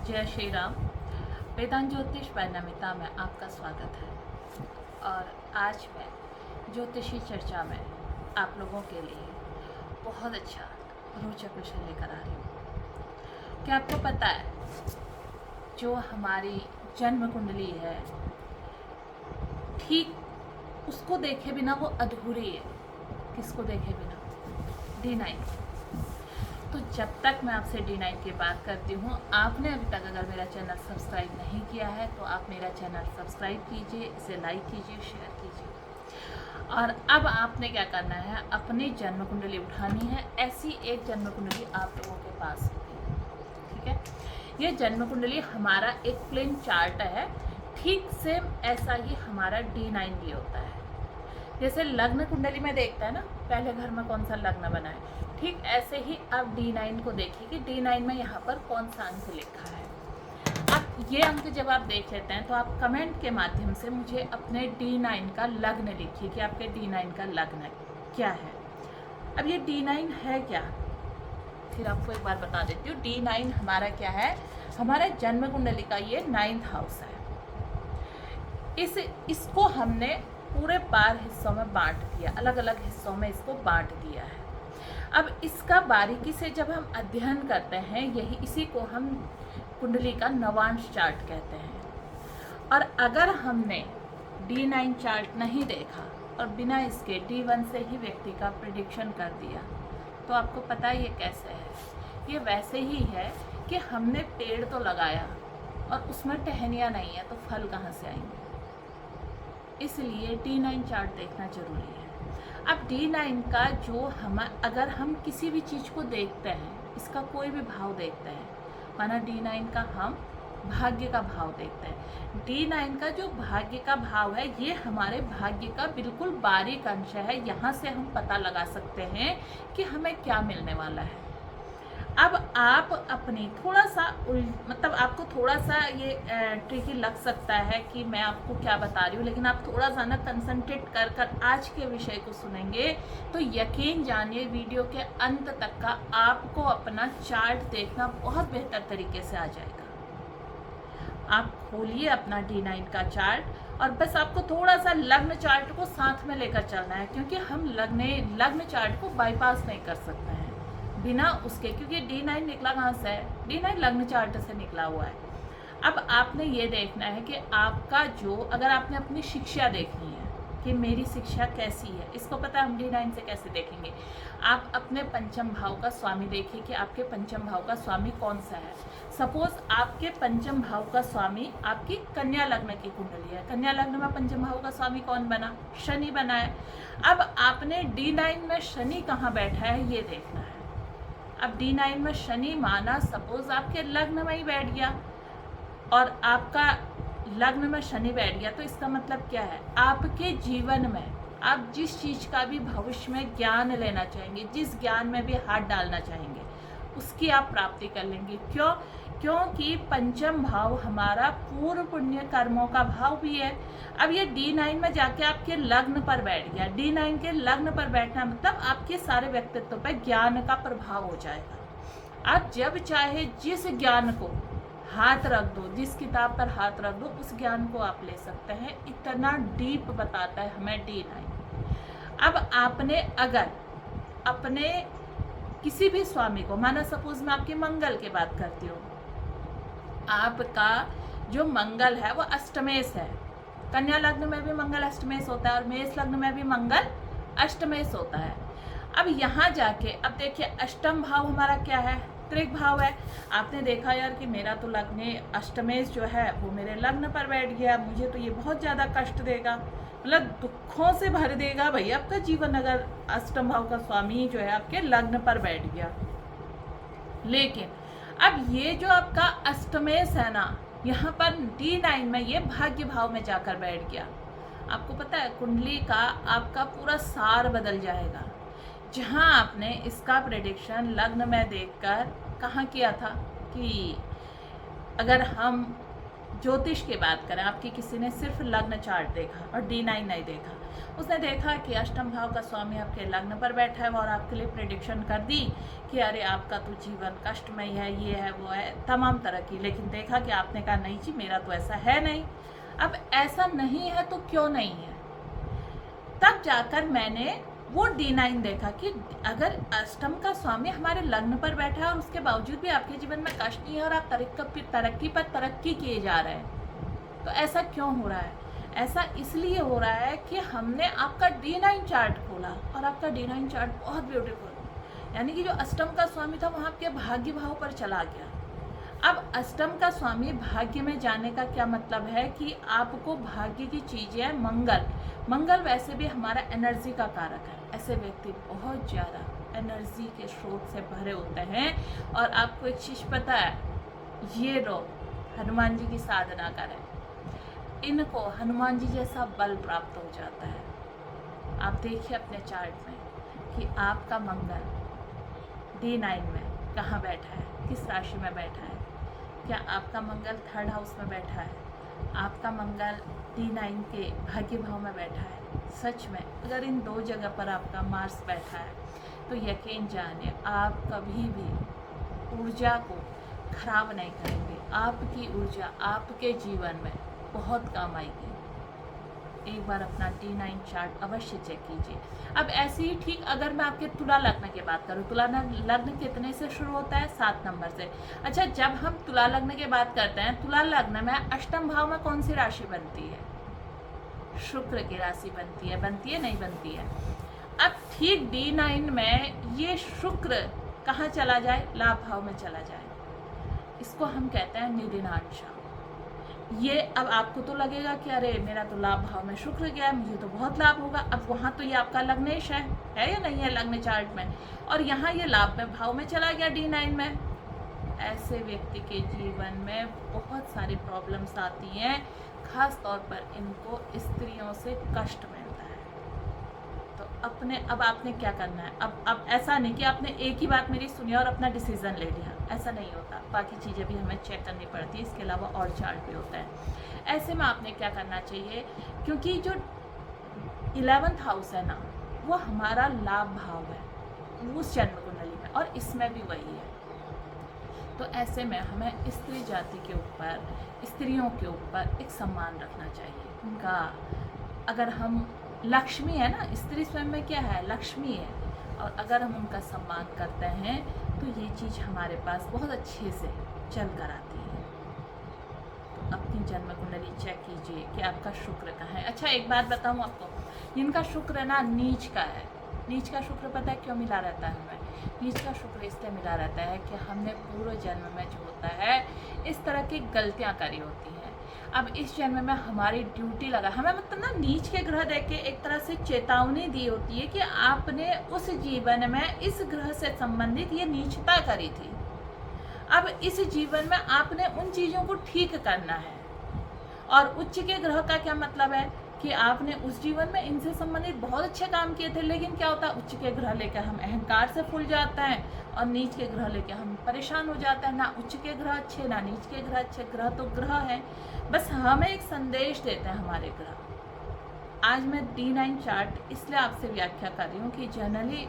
जय श्री राम। वेदांत ज्योतिष परिणमिता में आपका स्वागत है। और आज मैं ज्योतिषी चर्चा में आप लोगों के लिए बहुत अच्छा रोचक विषय लेकर आ रही हूँ। क्या आपको पता है, जो हमारी जन्म कुंडली है, ठीक उसको देखे बिना वो अधूरी है। किसको देखे बिना? D9। तो जब तक मैं आपसे D9 की बात करती हूँ, आपने अभी तक अगर मेरा चैनल सब्सक्राइब नहीं किया है तो आप मेरा चैनल सब्सक्राइब कीजिए, इसे लाइक कीजिए, शेयर कीजिए। और अब आपने क्या करना है, अपनी जन्म कुंडली उठानी है। ऐसी एक जन्म कुंडली आप लोगों के पास होगी, ठीक है। ये जन्म कुंडली हमारा एक प्लेन चार्ट है, ठीक सेम ऐसा ही हमारा D9 भी होता है। जैसे लग्न कुंडली में देखता है ना, पहले घर में कौन सा लग्न बना है, ठीक ऐसे ही आप D9 को देखिए कि D9 में यहाँ पर कौन सा अंक लिखा है। अब ये अंक जब आप देख लेते हैं तो आप कमेंट के माध्यम से मुझे अपने D9 का लग्न लिखिए कि आपके D9 का लग्न क्या है। अब ये D9 है क्या, फिर आपको एक बार बता देती हूँ। D9 हमारा क्या है, हमारे जन्म कुंडली का ये 9th हाउस है। इसको हमने पूरे 12 हिस्सों में बांट दिया, अलग अलग हिस्सों में इसको बांट दिया है। अब इसका बारीकी से जब हम अध्ययन करते हैं, इसी को हम कुंडली का नवांश चार्ट कहते हैं। और अगर हमने D9 चार्ट नहीं देखा और बिना इसके D1 से ही व्यक्ति का प्रेडिक्शन कर दिया, तो आपको पता है ये कैसे है। ये वैसे ही है कि हमने पेड़ तो लगाया और उसमें टहनियाँ नहीं है, तो फल कहाँ से आएंगे। इसलिए D9 चार्ट देखना जरूरी है। अब D9 का जो अगर हम किसी भी चीज़ को देखते हैं, इसका कोई भी भाव देखते हैं, माना D9 का हम भाग्य का भाव देखते हैं। D9 का जो भाग्य का भाव है, ये हमारे भाग्य का बिल्कुल बारीक अंश है। यहाँ से हम पता लगा सकते हैं कि हमें क्या मिलने वाला है। अब आप अपनी थोड़ा सा मतलब आपको थोड़ा सा ये ट्रिकी लग सकता है कि मैं आपको क्या बता रही हूँ, लेकिन आप थोड़ा सा ना कंसंट्रेट कर आज के विषय को सुनेंगे तो यकीन जानिए वीडियो के अंत तक का आपको अपना चार्ट देखना बहुत बेहतर तरीके से आ जाएगा। आप खोलिए अपना D9 का चार्ट और बस आपको थोड़ा सा लग्न चार्ट को साथ में लेकर चलना है, क्योंकि हम लग्न चार्ट को बाईपास नहीं कर सकते हैं बिना उसके, क्योंकि D9 निकला कहाँ से है, D9 लग्न चार्ट से निकला हुआ है। अब आपने ये देखना है कि आपका अगर आपने अपनी शिक्षा देखनी है कि मेरी शिक्षा कैसी है, इसको पता है हम D9 से कैसे देखेंगे। आप अपने पंचम भाव का स्वामी देखिए कि आपके पंचम भाव का स्वामी कौन सा है। सपोज आपके पंचम भाव का स्वामी आपकी कन्या लग्न की कुंडली है। कन्या लग्न में पंचम भाव का स्वामी कौन बना, शनि बना है। अब आपने D9 में शनि कहाँ बैठा है ये देखना है। अब D9 में शनि माना सपोज आपके लग्न में ही बैठ गया और आपका लग्न में शनि बैठ गया, तो इसका मतलब क्या है, आपके जीवन में आप जिस चीज़ का भी भविष्य में ज्ञान लेना चाहेंगे, जिस ज्ञान में भी हाथ डालना चाहेंगे, उसकी आप प्राप्ति कर लेंगे। क्योंकि पंचम भाव हमारा पूर्व पुण्य कर्मों का भाव भी है। अब ये D9 में जाके आपके लग्न पर बैठ गया। D9 के लग्न पर बैठना मतलब आपके सारे व्यक्तित्व पर ज्ञान का प्रभाव हो जाएगा। आप जब चाहे जिस ज्ञान को हाथ रख दो, जिस किताब पर हाथ रख दो, उस ज्ञान को आप ले सकते हैं। इतना डीप बताता है हमें D9। अब आपने अगर अपने किसी भी स्वामी को, माना सपोज मैं आपके मंगल की बात करती हूँ, आपका जो मंगल है वो अष्टमेश है। कन्या लग्न में भी मंगल अष्टमेश होता है और मेष लग्न में भी मंगल अष्टमेश होता है। अब यहाँ जाके अब देखिए, अष्टम भाव हमारा क्या है, त्रिक भाव है। आपने देखा यार कि मेरा तो लग्न अष्टमेश जो है वो मेरे लग्न पर बैठ गया, मुझे तो ये बहुत ज़्यादा कष्ट देगा, मतलब दुखों से भर देगा भाई आपका जीवन, अगर अष्टम भाव का स्वामी जो है आपके लग्न पर बैठ गया। लेकिन अब ये जो आपका अष्टमेश है ना, यहाँ पर D9 में ये भाग्य भाव में जाकर बैठ गया। आपको पता है कुंडली का आपका पूरा सार बदल जाएगा। जहाँ आपने इसका प्रेडिक्शन लग्न में देखकर कहाँ किया था कि अगर हम ज्योतिष की बात करें, आपकी किसी ने सिर्फ लग्न चार्ट देखा और D9 नहीं देखा, उसने देखा कि अष्टम भाव का स्वामी आपके लग्न पर बैठा है और आपके लिए प्रेडिक्शन कर दी कि अरे आपका तो जीवन कष्टमय है, ये है वो है, तमाम तरह की, लेकिन देखा कि आपने कहा नहीं जी मेरा तो ऐसा है नहीं। अब ऐसा नहीं है तो क्यों नहीं है, तब जाकर मैंने वो D9 देखा कि अगर अष्टम का स्वामी हमारे लग्न पर बैठा है और उसके बावजूद भी आपके जीवन में कष्ट नहीं है और आप तरक्की पर तरक्की किए जा रहे हैं, तो ऐसा क्यों हो रहा है? ऐसा इसलिए हो रहा है कि हमने आपका D9 चार्ट खोला और आपका D9 चार्ट बहुत ब्यूटीफुल, यानी कि जो अष्टम का स्वामी था वहाँ आपके भाग्य भाव पर चला गया। अब अष्टम का स्वामी भाग्य में जाने का क्या मतलब है कि आपको भाग्य की चीज़ें, मंगल वैसे भी हमारा एनर्जी का कारक है। ऐसे व्यक्ति बहुत ज़्यादा एनर्जी के स्रोत से भरे होते हैं। और आपको एक चीज़ पता है, ये लोग हनुमान जी की साधना करें, इनको हनुमान जी जैसा बल प्राप्त हो जाता है। आप देखिए अपने चार्ट में कि आपका मंगल D9 में कहाँ बैठा है, किस राशि में बैठा है। क्या आपका मंगल 3rd हाउस में बैठा है? आपका मंगल D9 के भाग्य भाव में बैठा है? सच में अगर इन 2 जगह पर आपका मार्स बैठा है तो यकीन जानिए आप कभी भी ऊर्जा को खराब नहीं करेंगे। आपकी ऊर्जा आपके जीवन में बहुत काम आएगी। एक बार अपना D9 चार्ट अवश्य चेक कीजिए। अब ऐसे ही ठीक अगर मैं आपके तुला लग्न की बात करूँ, तुला लग्न कितने से शुरू होता है? 7 नंबर से। अच्छा, जब हम तुला लग्न की बात करते हैं, तुला लग्न में अष्टम भाव में कौन सी राशि बनती है? शुक्र की राशि बनती है नहीं बनती है? अब ठीक D9 में ये शुक्र कहाँ चला जाए? लाभ भाव में चला जाए। इसको हम कहते हैं निदिनांशा। ये अब आपको तो लगेगा कि अरे मेरा तो लाभ भाव में शुक्र गया है, मुझे तो बहुत लाभ होगा। अब वहाँ तो ये आपका लग्नेश है या नहीं है लग्न चार्ट में, और यहाँ ये लाभ में भाव में चला गया D9 में। ऐसे व्यक्ति के जीवन में बहुत सारी प्रॉब्लम्स आती हैं, खास तौर पर इनको स्त्रियों से कष्ट मिलता है। तो अब आपने क्या करना है? अब ऐसा नहीं कि आपने एक ही बात मेरी सुनी और अपना डिसीजन ले लिया, ऐसा नहीं होता। बाकी चीज़ें भी हमें चेक करनी पड़ती है, इसके अलावा और चार्ट भी होता है। ऐसे में आपने क्या करना चाहिए, क्योंकि जो 11th हाउस है ना, वो हमारा लाभ भाव है उस जन्म कुंडली में, और इसमें भी वही है। तो ऐसे में हमें स्त्री जाति के ऊपर, स्त्रियों के ऊपर एक सम्मान रखना चाहिए उनका। अगर हम लक्ष्मी है ना, स्त्री स्वयं में क्या है? लक्ष्मी है। और अगर हम उनका सम्मान करते हैं तो ये चीज़ हमारे पास बहुत अच्छे से चल कर आती है। तो अपनी जन्म कुंडली चेक कीजिए कि आपका शुक्र कहाँ है। अच्छा, एक बात बताऊँ आपको, जिनका शुक्र ना नीच का है, नीच का शुक्र पता है क्यों मिला रहता है हमें? नीच का शुक्र इसलिए मिला रहता है कि हमने पूर्व जन्म में जो होता है इस तरह की गलतियाँ करी होती हैं। अब इस जन्म में हमारी ड्यूटी लगा, हमें मतलब ना नीच के ग्रह देख के एक तरह से चेतावनी दी होती है कि आपने उस जीवन में इस ग्रह से संबंधित ये नीचता करी थी। अब इस जीवन में आपने उन चीज़ों को ठीक करना है। और उच्च के ग्रह का क्या मतलब है कि आपने उस जीवन में इनसे संबंधित बहुत अच्छे काम किए थे, लेकिन क्या होता है, उच्च के ग्रह लेकर हम अहंकार से फूल जाते हैं और नीच के ग्रह लेकर हम परेशान हो जाते हैं। ना उच्च के ग्रह अच्छे, ना नीच के ग्रह अच्छे। ग्रह तो ग्रह है, बस हमें एक संदेश देते हैं हमारे ग्रह। आज मैं D9 चार्ट इसलिए आपसे व्याख्या कर रही हूँ कि जनरली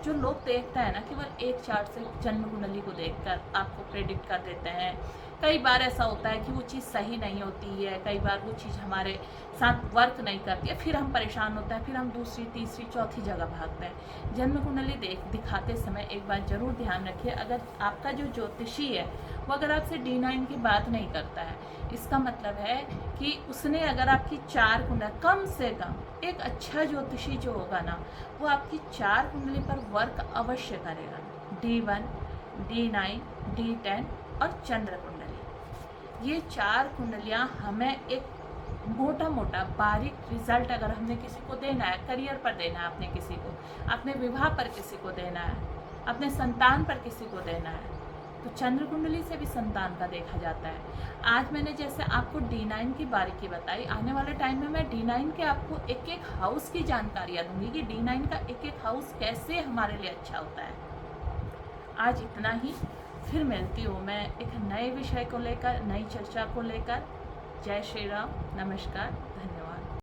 जो लोग देखते हैं ना, केवल एक चार्ट से जन्म कुंडली को देखकर आपको प्रेडिक्ट कर देते हैं। कई बार ऐसा होता है कि वो चीज़ सही नहीं होती है, कई बार वो चीज़ हमारे साथ वर्क नहीं करती है, फिर हम परेशान होते हैं, फिर हम दूसरी, तीसरी, चौथी जगह भागते हैं। जन्म कुंडली दिखाते समय एक बात ज़रूर ध्यान रखिए, अगर आपका जो ज्योतिषी है वो अगर आपसे D9 की बात नहीं करता है, इसका मतलब है कि उसने अगर आपकी 4 कुंडली, कम से कम एक अच्छा ज्योतिषी जो होगा ना, वो आपकी 4 कुंडली पर वर्क अवश्य करेगा। D1, D9, D10 और चंद्र कुंडली, ये 4 कुंडलियाँ हमें एक मोटा मोटा बारीक रिजल्ट अगर हमने किसी को देना है, करियर पर देना है, आपने किसी को, अपने विवाह पर किसी को देना है, अपने संतान पर किसी को देना है, तो चंद्र कुंडली से भी संतान का देखा जाता है। आज मैंने जैसे आपको D9 की बारीकी बताई, आने वाले टाइम में मैं D9 के आपको एक एक हाउस की जानकारियाँ दूंगी कि D9 का एक एक हाउस कैसे हमारे लिए अच्छा होता है। आज इतना ही, फिर मिलती हूँ मैं एक नए विषय को लेकर, नई चर्चा को लेकर। जय श्री राम, नमस्कार।